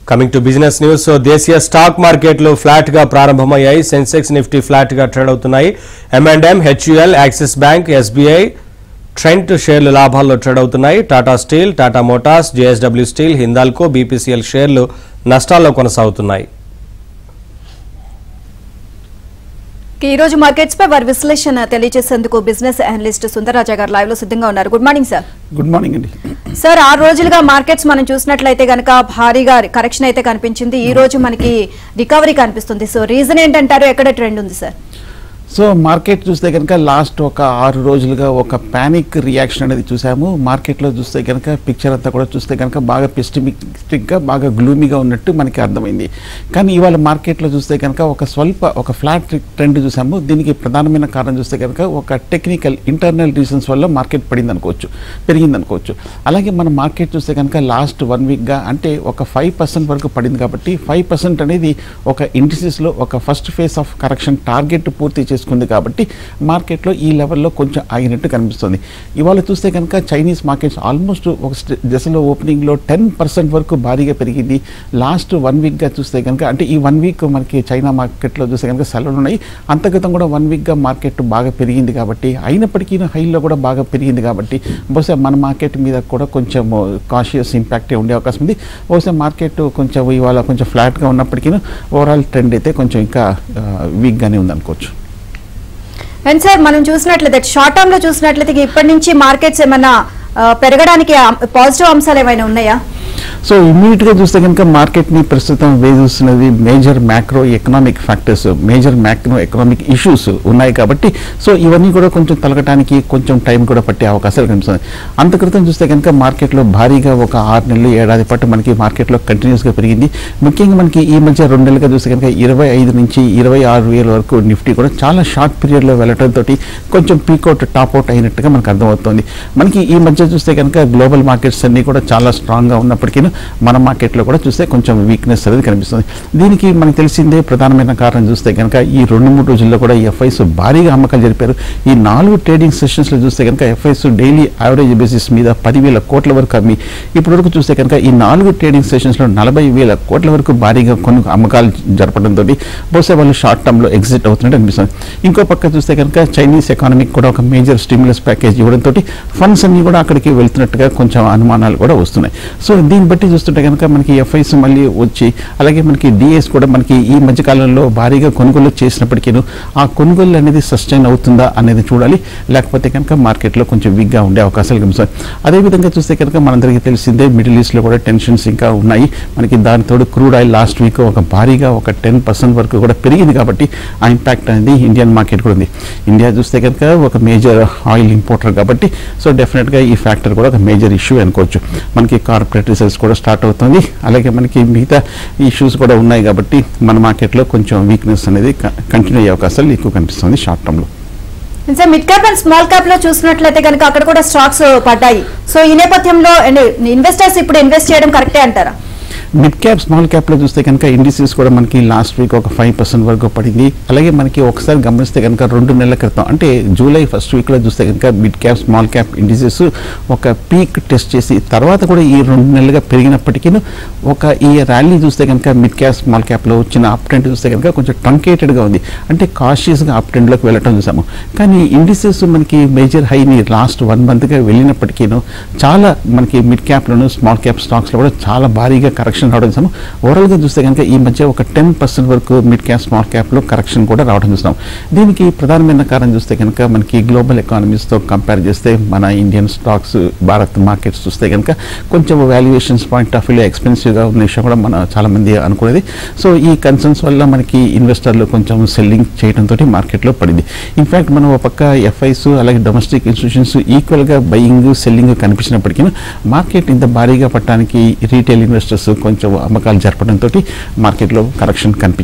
Coming to business news, so దేశీయ stock మార్కెట్లు flat గా ప్రారంభమయ్యాయి. సెన్సెక్స్ నిఫ్టీ ఫ్లాట్ గా ట్రేడ్ అవుతున్నాయి. M&M, HUL, axis bank, SBI, Trent షేర్లు లాభాల్లో ట్రేడ్ అవుతున్నాయి. Tata steel, Tata Motors, JSW steel, Hindalco, BPCL షేర్లు నష్టాల్లో కొనసాగుతున్నాయి. ఈ రోజు మార్కెట్స్ పై వారి విశ్లేషణ తెలియజేసేందుకు బిజినెస్ అనలిస్ట్ సుందరరాజా గారు లైవ్ లో సిద్ధంగా ఉన్నారు. Good morning sir. Good morning అండి. సార్, 6 రోజులుగా మార్కెట్స్ మనం చూసినట్లయితే గనక భారీగా కరెక్షన్ అయితే కనిపించింది. ఈ రోజు మనకి రికవరీ కనిపిస్తుంది. సో రీజన్ ఏంటంటారు? ఎక్కడ ట్రెండ్ ఉంది సార్? సో మార్కెట్ చూస్తే కనుక లాస్ట్ ఒక 6 రోజులుగా ఒక ప్యానిక్ రియాక్షన్ అనేది చూసాము. మార్కెట్లో చూస్తే కనుక పిక్చర్ అంతా కూడా చూస్తే కనుక బాగా పెస్టిమిస్టిక్గా బాగా గ్లూమీగా ఉన్నట్టు మనకి అర్థమైంది. కానీ ఇవాళ మార్కెట్లో చూస్తే కనుక ఒక ఫ్లాట్ ట్రెండ్ చూసాము. దీనికి ప్రధానమైన కారణం చూస్తే కనుక ఒక టెక్నికల్ ఇంటర్నల్ రీజన్స్ వల్ల మార్కెట్ పెరిగిందనుకోవచ్చు. అలాగే మన మార్కెట్ చూస్తే కనుక లాస్ట్ 1 వీక్గా అంటే ఒక 5% వరకు పడింది. కాబట్టి 5% అనేది ఒక ఇండిసెస్లో ఒక first phase of correction target పూర్తి చేసుకుంది. కాబట్టి మార్కెట్లో ఈ లెవెల్లో కొంచెం ఆగినట్టు కనిపిస్తుంది. ఇవాళ చూస్తే కనుక చైనీస్ మార్కెట్స్ ఆల్మోస్ట్ ఒక దశలో ఓపెనింగ్లో 10% వరకు భారీగా పెరిగింది. లాస్ట్ 1 వీక్గా చూస్తే కనుక అంటే ఈ 1 వీక్ మనకి చైనా మార్కెట్లో చూస్తే కనుక సెలవులు ఉన్నాయి. అంతర్గతం కూడా 1 వీక్గా మార్కెట్ బాగా పెరిగింది. కాబట్టి అయినప్పటికీ హైలో కూడా బాగా పెరిగింది. కాబట్టి బహుశా మన మార్కెట్ మీద కూడా కొంచెం కాషియస్ ఇంపాక్టే ఉండే అవకాశం ఉంది. బహుశా మార్కెట్ కొంచెం ఇవాళ కొంచెం ఫ్లాట్గా ఉన్నప్పటికీ ఓవరాల్ ట్రెండ్ అయితే కొంచెం ఇంకా వీక్గానే ఉందనుకోవచ్చు. అండ్ సార్, మనం చూసినట్లయితే షార్ట్ టర్మ్ లో చూసినట్లయితే ఇప్పటి నుంచి మార్కెట్స్ ఏమైనా పెరగడానికి పాజిటివ్ అంశాలు ఏమైనా ఉన్నాయా? సో ఇమ్మీడియట్గా చూస్తే కనుక మార్కెట్ని ప్రస్తుతం వేధిస్తున్నది major macro economic factors, major macro economic issues ఉన్నాయి. కాబట్టి సో ఇవన్నీ కూడా కొంచెం తలగటానికి కొంచెం టైం కూడా పట్టే అవకాశాలు కనిపిస్తుంది. అంతక్రితం చూస్తే కనుక మార్కెట్లో భారీగా ఒక 6 నెలలు ఏడాది పాటు మనకి మార్కెట్లో కంటిన్యూస్గా పెరిగింది. ముఖ్యంగా మనకి ఈ మధ్య 2 నెలలుగా చూస్తే కనుక 25 నుంచి 26,000 వరకు నిఫ్టీ కూడా చాలా షార్ట్ పీరియడ్లో వెళ్ళడంతో కొంచెం పీకౌట్ టాప్అవుట్ అయినట్టుగా మనకు అర్థమవుతుంది. మనకి ఈ మధ్య చూస్తే కనుక గ్లోబల్ మార్కెట్స్ అన్నీ కూడా చాలా స్ట్రాంగ్గా ఉన్నప్పటికీ మన మార్కెట్లో కూడా చూస్తే కొంచెం వీక్నెస్ అనేది కనిపిస్తుంది. దీనికి మనకు తెలిసిందే ప్రధానమైన కారణం చూస్తే కనుక ఈ 2-3 రోజుల్లో కూడా ఎఫ్ఐస్ భారీగా అమ్మకాలు జరిపారు. ఈ 4 ట్రేడింగ్ సెషన్స్లో చూస్తే కనుక ఎఫ్ఐస్ డైలీ యావరేజ్ బేసిస్ మీద 10,000 కోట్ల వరకు అమ్మి ఇప్పటి వరకు చూస్తే కనుక ఈ 4 ట్రేడింగ్ సెషన్స్లో 40,000 కోట్ల వరకు భారీగా కొన్ని అమ్మకాలు జరపడంతో బహుశా వాళ్ళు షార్ట్ టర్మ్లో ఎగ్జిట్ అవుతున్నట్టు అనిపిస్తుంది. ఇంకో పక్క చూస్తే కనుక చైనీస్ ఎకానమీకి కూడా ఒక మేజర్ స్టిమ్యులస్ ప్యాకేజ్ ఇవ్వడంతో ఫండ్స్ అన్ని కూడా అక్కడికి వెళ్తున్నట్టుగా కొంచెం అనుమానాలు కూడా వస్తున్నాయి. సో దీన్ని బట్టి చూస్తుంటే కనుక మనకి ఎఫ్ఐస్ మళ్ళీ వచ్చి అలాగే మనకి డిఎస్ కూడా మనకి ఈ మధ్యకాలంలో భారీగా కొనుగోలు చేసినప్పటికీ ఆ కొనుగోలు అనేది సస్టైన్ అవుతుందా అనేది చూడాలి. లేకపోతే కనుక మార్కెట్లో కొంచెం వీక్గా ఉండే అవకాశాలు కనిపిస్తాయి. అదేవిధంగా చూస్తే కనుక మనందరికీ తెలిసిందే మిడిల్ ఈస్ట్లో కూడా టెన్షన్స్ ఇంకా ఉన్నాయి. మనకి దానితోడు క్రూడ్ ఆయిల్ లాస్ట్ వీక్ ఒక భారీగా ఒక 10% వరకు కూడా పెరిగింది. కాబట్టి ఆ ఇంపాక్ట్ అనేది ఇండియన్ మార్కెట్ కూడా ఉంది. ఇండియా చూస్తే కనుక ఒక మేజర్ ఆయిల్ ఇంపోర్టర్ కాబట్టి సో డెఫినెట్గా ఈ ఫ్యాక్టర్ కూడా ఒక మేజర్ ఇష్యూ అనుకోవచ్చు. మనకి కార్పొరేట్ రిజల్ట్స్ కూడా స్టార్ట్ అవుతుంది. అలాగే మనకి మిగతా ఇష్యూస్ కూడా ఉన్నాయి. కాబట్టి మన మార్కెట్లో కొంచెం వీక్నెస్ అనేది కంటిన్యూ అయ్యే అవకాశాలు ఎక్కువ కనిపిస్తుంది షార్ట్ టర్మ్లో. Sir, mid cap and small cap లో చూసినట్లయితే కనుక అక్కడ కూడా స్టాక్స్ పడ్డాయి. సో ఈ నేపథ్యంలో ఇన్వెస్టర్స్ ఇప్పుడు ఇన్వెస్ట్ చేయడం కరెక్టే అంటారా? మిడ్ క్యాప్ స్మాల్ క్యాప్లో చూస్తే కనుక ఇండిసెస్ కూడా మనకి లాస్ట్ వీక్ ఒక 5% వరకు పడింది. అలాగే మనకి ఒకసారి గమనిస్తే కనుక 2 నెలల క్రితం అంటే జూలై ఫస్ట్ వీక్లో చూస్తే కనుక mid cap small cap indices ఒక పీక్ టెస్ట్ చేసి తర్వాత కూడా ఈ 2 నెలలుగా పెరిగినప్పటికీ ఈ ర్యాలీ చూస్తే కనుక మిడ్ క్యాప్ స్మాల్ క్యాప్లో వచ్చిన అప్ ట్రెండ్ చూస్తే కనుక కొంచెం ట్రంకేటెడ్గా ఉంది. అంటే కాషియస్గా అప్ ట్రెండ్లోకి వెళ్ళటం చూసాము. కానీ ఇండిసెస్ మనకి మేజర్ హైని లాస్ట్ 1 మంత్గా వెళ్ళినప్పటికీ చాలా మనకి మిడ్ క్యాప్లోను స్మాల్ క్యాప్ స్టాక్స్లో కూడా చాలా భారీగా కరెక్షన్ రావడం చూసాము. ఓవరాల్గా చూస్తే కనుక ఈ మధ్య ఒక 10% వరకు మిడ్ క్యాప్ స్మాల్ క్యాప్లో కరెక్షన్ కూడా రావడం చూస్తున్నాం. దీనికి ప్రధానమైన కారణం చూస్తే కనుక మనకి గ్లోబల్ ఎకానమీస్తో కంపేర్ చేస్తే మన ఇండియన్ స్టాక్స్ భారత్ మార్కెట్స్ చూస్తే కనుక కొంచెం వాల్యుయేషన్స్ పాయింట్ ఆఫ్ వ్యూలో ఎక్స్పెన్సివ్గా ఉన్న విషయం కూడా మన చాలామంది అనుకునేది. సో ఈ కన్సర్న్స్ వల్ల మనకి ఇన్వెస్టర్లు కొంచెం సెల్లింగ్ చేయడంతో మార్కెట్లో పడింది. ఇన్ఫ్యాక్ట్ మనం ఒక పక్క ఎఫ్ఐస్ అలాగే డొమెస్టిక్ ఇన్స్టిట్యూషన్స్ ఈక్వల్గా బయింగ్ సెల్లింగ్ కనిపించినప్పటికీ మార్కెట్ ఇంత భారీగా పట్టడానికి రీటైల్ ఇన్వెస్టర్స్ కొంచెం అమ్మకాలు జరపడంతో మార్కెట్లో కరెక్షన్ కనిపించింది.